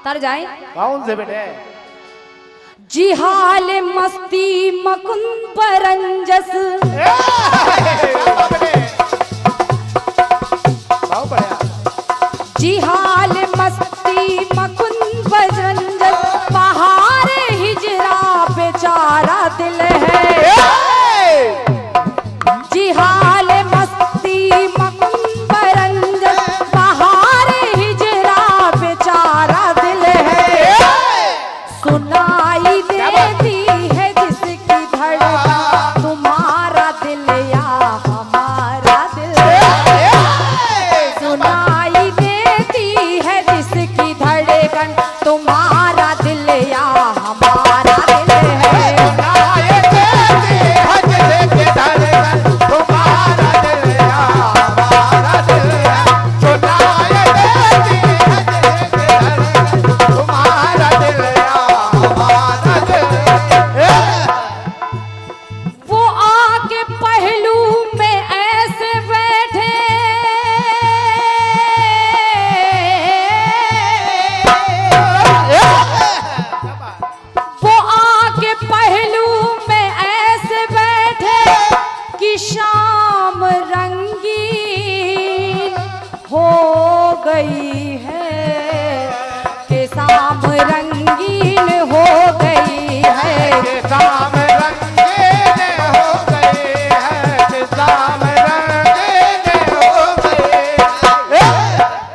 तर जाए। कौन से बेटे? जी हाल मस्ती मकुन परंजस, जी हाल मस्ती मकुन परंजस, पहाड़ हिजरा बेचारा दिल है। जी हाल मस्ती मकुन परंजस, पहाड़ हिजरा बेचारा दिल है। सुनाई देती है जिसकी धड़कन, तुम्हारा दिल या हमारा दिल है। सुनाई देती है जिसकी धड़कन, तुम्हारा दिल या हमारा दिल है। वो आके पहलू में ऐसे बैठे, वो आके पहलू में ऐसे बैठे कि शाम रंगीन हो गई है, कि शाम रंगीन हो गई है।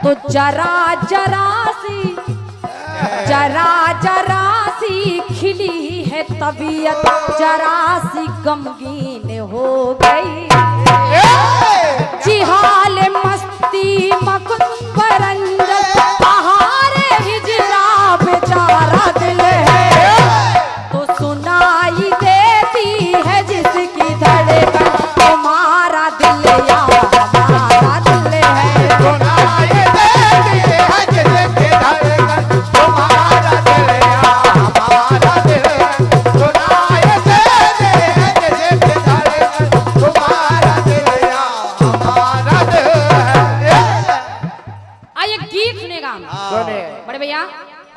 तो जरा जरा सी खिली है तबीयत, जरा सी गमगीन हो गई। जी हाल मस्ती मकुन परंजस, पहाड़ हिजरा बेचारा दिल है। तो सुनाई देती है जिसकी धड़कन, तुम्हारा दिल या हमारा दिल है। आइए गीत सुनेगा बड़े भैया,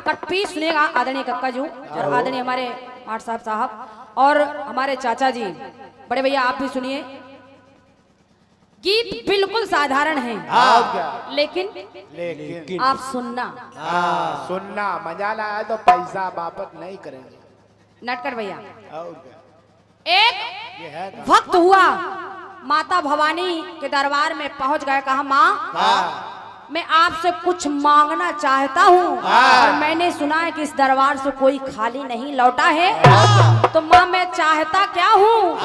कटपी सुनेगा आदरणीय कक्का जी और आदरणीय हमारे आठ साहब और हमारे चाचा जी। बड़े भैया आप भी सुनिए। गीत बिल्कुल साधारण है, लेकिन आप सुनना। सुनना मजा ना आए तो पैसा वापस नहीं करेंगे। नटकर भैया, और क्या? एक ये है का? वक्त हुआ माता भवानी के दरबार में पहुंच गए, कहा माँ मैं आपसे कुछ मांगना चाहता हूँ, और मैंने सुना है कि इस दरबार से कोई खाली नहीं लौटा है। तो माँ मैं चाहता क्या हूँ?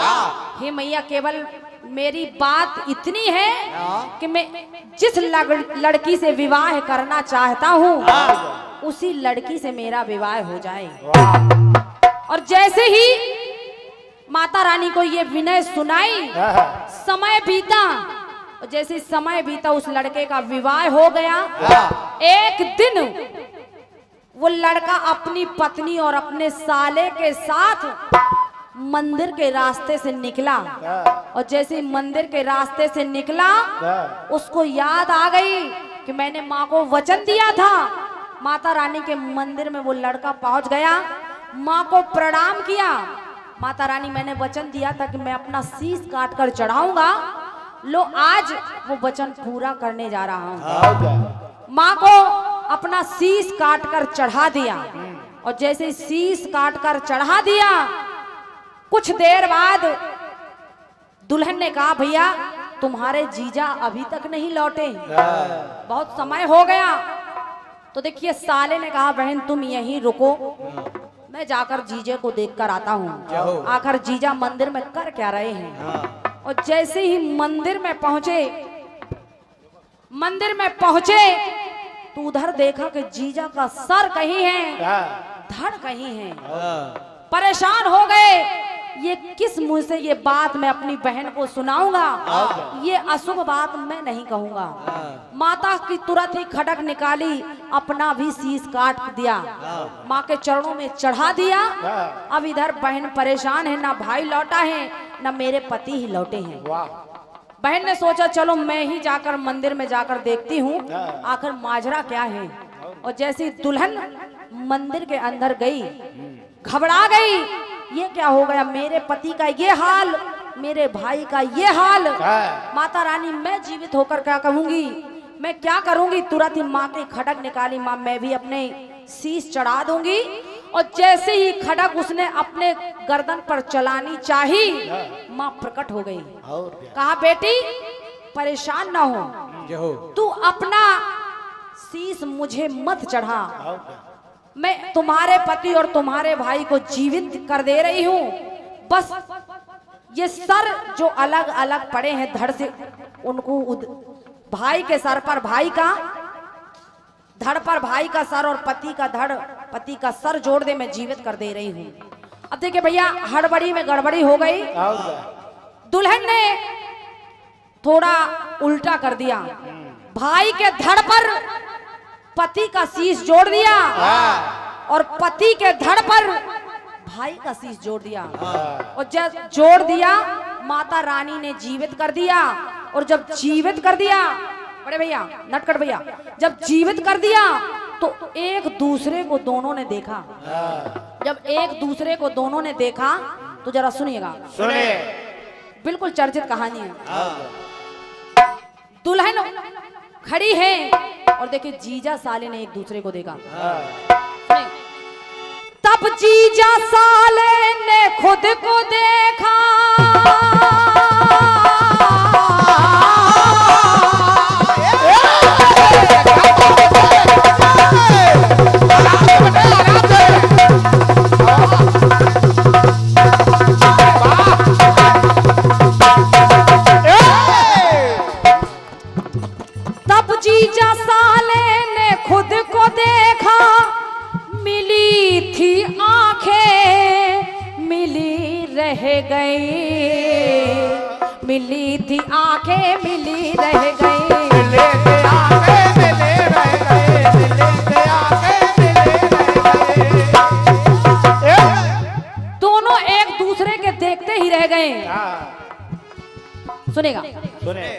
हे मैया केवल मेरी बात इतनी है कि मैं जिस लड़की से विवाह करना चाहता हूँ उसी लड़की से मेरा विवाह हो जाए। और जैसे ही माता रानी को ये विनय सुनाई, समय बीता, और जैसे समय बीता उस लड़के का विवाह हो गया। एक दिन वो लड़का अपनी पत्नी और अपने साले के साथ मंदिर के रास्ते से निकला, और जैसे मंदिर के रास्ते से निकला उसको याद आ गई कि मैंने माँ को वचन दिया था। माता रानी के मंदिर में वो लड़का पहुंच गया, माँ को प्रणाम किया। माता रानी मैंने वचन दिया था कि मैं अपना शीश काट कर चढ़ाऊंगा, लो आज वो वचन पूरा करने जा रहा हूँ। माँ को अपना शीश काट कर चढ़ा दिया, और जैसे शीश काट कर चढ़ा दिया कुछ देर बाद दुल्हन ने कहा भैया तुम्हारे जीजा अभी तक नहीं लौटे, बहुत समय हो गया। तो देखिए साले ने कहा बहन तुम यहीं रुको, मैं जाकर जीजे को देखकर आता हूँ, आखिर जीजा मंदिर में कर क्या रहे हैं। और जैसे ही मंदिर में पहुंचे तो उधर देखा कि जीजा का सर कहीं है, धड़ कहीं है। परेशान हो गए, ये किस मुंह से ये बात मैं अपनी बहन को सुनाऊंगा, ये अशुभ बात मैं नहीं कहूंगा। माता की तुरंत ही खटक निकाली, अपना भी शीश काट दिया, माँ के चरणों में चढ़ा दिया। अब इधर बहन परेशान है, ना भाई लौटा है ना मेरे पति ही लौटे हैं। बहन ने सोचा चलो मैं ही जाकर मंदिर में जाकर देखती हूँ आखिर माजरा क्या है। और जैसी दुल्हन मंदिर के अंदर गई, घबरा गई, ये क्या हो गया, मेरे पति का ये हाल, मेरे भाई का ये हाल, माता रानी मैं जीवित होकर क्या कहूंगी, मैं क्या करूंगी। तुरंत ही माँ की खड़ग निकाली, माँ मैं भी अपने शीश चढ़ा दूंगी। और जैसे ही खड़ग उसने अपने गर्दन पर चलानी चाही, माँ प्रकट हो गई। कहा बेटी परेशान ना हो, तू अपना शीश मुझे मत चढ़ा, मैं तुम्हारे पति और तुम्हारे भाई को जीवित कर दे रही हूँ। बस ये सर जो अलग अलग पड़े हैं धड़ से, उनको भाई के सर पर भाई का, धड़ पर भाई का सर और पति का धड़, पति का सर जोड़ दे, मैं जीवित कर दे रही हूँ। अब देखिए भैया हड़बड़ी में गड़बड़ी हो गई, दुल्हन ने थोड़ा उल्टा कर दिया, भाई के धड़ पर पति का शीश जोड़ दिया और पति के धड़ पर भाई का शीश जोड़ दिया। और जब जोड़ दिया माता रानी ने जीवित कर दिया। और जब जीवित कर दिया, बड़े भैया नटखट भैया, जब जीवित कर दिया तो एक दूसरे को दोनों ने देखा। जब एक दूसरे को दोनों ने देखा तो जरा सुनिएगा, सुनिए, बिल्कुल चर्चित कहानी है। दुल्हन खड़ी है और देखिए जीजा साले ने एक दूसरे को देखा। तब जीजा साले ने खुद को देखा, तब जीजा साले ने खुद को देखा, मिली थी आंखें मिली रह गई, मिली थी आंखें मिली रह गई, मिले थे आंखें मिले रह गए, मिले थे आंखें मिले रह गए। दोनों एक दूसरे के देखते ही रह गए। सुनेगा, सुने,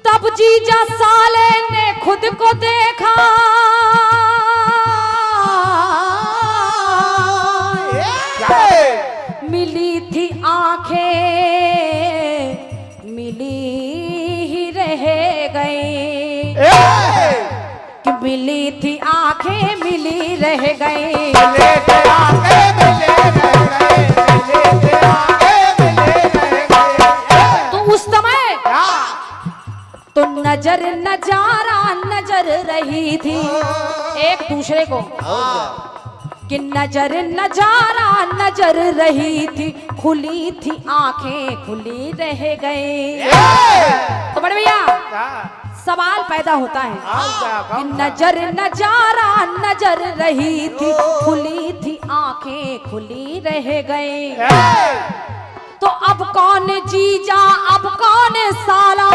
तब जीजा साले ने खुद को देखा, मिली थी आंखें मिली ही रह गई, कि मिली थी आंखें मिली रह गई, मिले थे आंखें मिले रह गए, मिले थे आंखें मिले रह गए। तो उस समय तो नजर नजारा नजर रही थी एक दूसरे को, कि नजर नजारा नजर रही थी, खुली थी आंखें खुली रह गए। तो बड़े भैया सवाल पैदा होता है कि नजर नजारा नजर रही थी, खुली थी आंखें खुली रह गए। तो अब कौन जीजा अब कौन साला,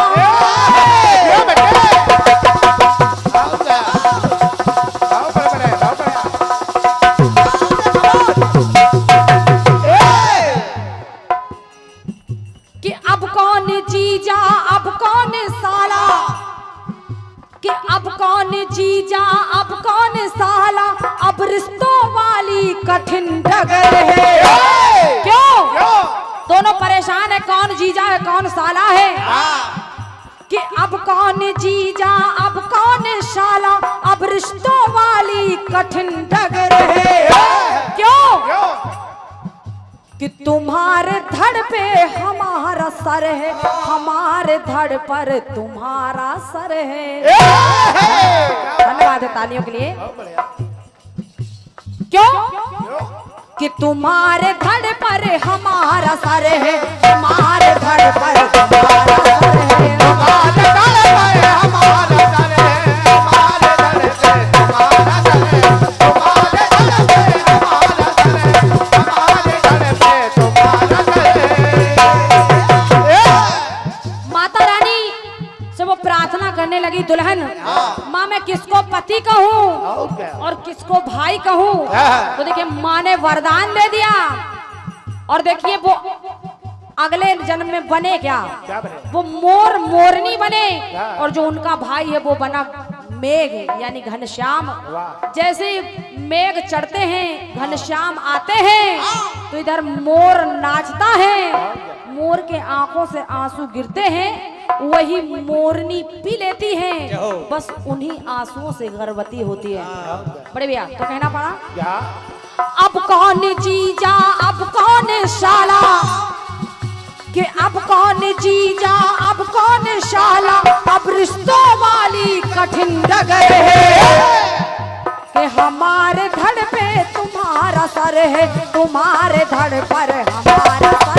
कि अब कौन जीजा अब कौन साला, कि अब कौन जीजा अब कौन साला, अब रिश्तों वाली कठिन डगर है। क्यों दोनों परेशान है, कौन जीजा है कौन साला है, कि अब कौन जीजा अब कौन साला, अब रिश्तों वाली कठिन डगर है। क्यों कि तुम्हारे धड़ पे हमारा सर है, हमारे धड़ पर तुम्हारा सर है। धन्यवाद है तालियों के लिए। क्यों कि तुम्हारे धड़ पर हमारा सर है, हमारे धड़ पर तुम्हारा सर है, हमारे धड़ पर हमारा सर है, हमारे धड़ पे तुम्हारा सर है, हमारे धड़ पे हमारा सर है, हमारे धड़ पे तुम्हारा सर है। माता रानी से वो प्रार्थना करने लगी दुल्हन, माँ मैं किसको पति कहूँ और किसको भाई कहूँ। तो देखिए माँ ने वरदान दे दिया, और देखिए वो अगले जन्म में बने क्या, क्या बने? वो मोर मोरनी बने, और जो उनका भाई है वो बना मेघ यानी घनश्याम, जैसे मेघ चढ़ते हैं घनश्याम आते हैं तो इधर मोर नाचता है, मोर के आंखों से आंसू गिरते हैं, वही मोरनी पी लेती है, बस उन्हीं आंसुओं से गर्भवती होती है। बड़े भैया तो कहना पड़ा क्या अब कौन जीजा अब कौन शाला, कि अब कौन जीजा अब कौन शाला, अब रिश्तों वाली कठिन डगर है, कि हमारे धड़ पे तुम्हारा सर है, तुम्हारे धड़ पर हमारा सर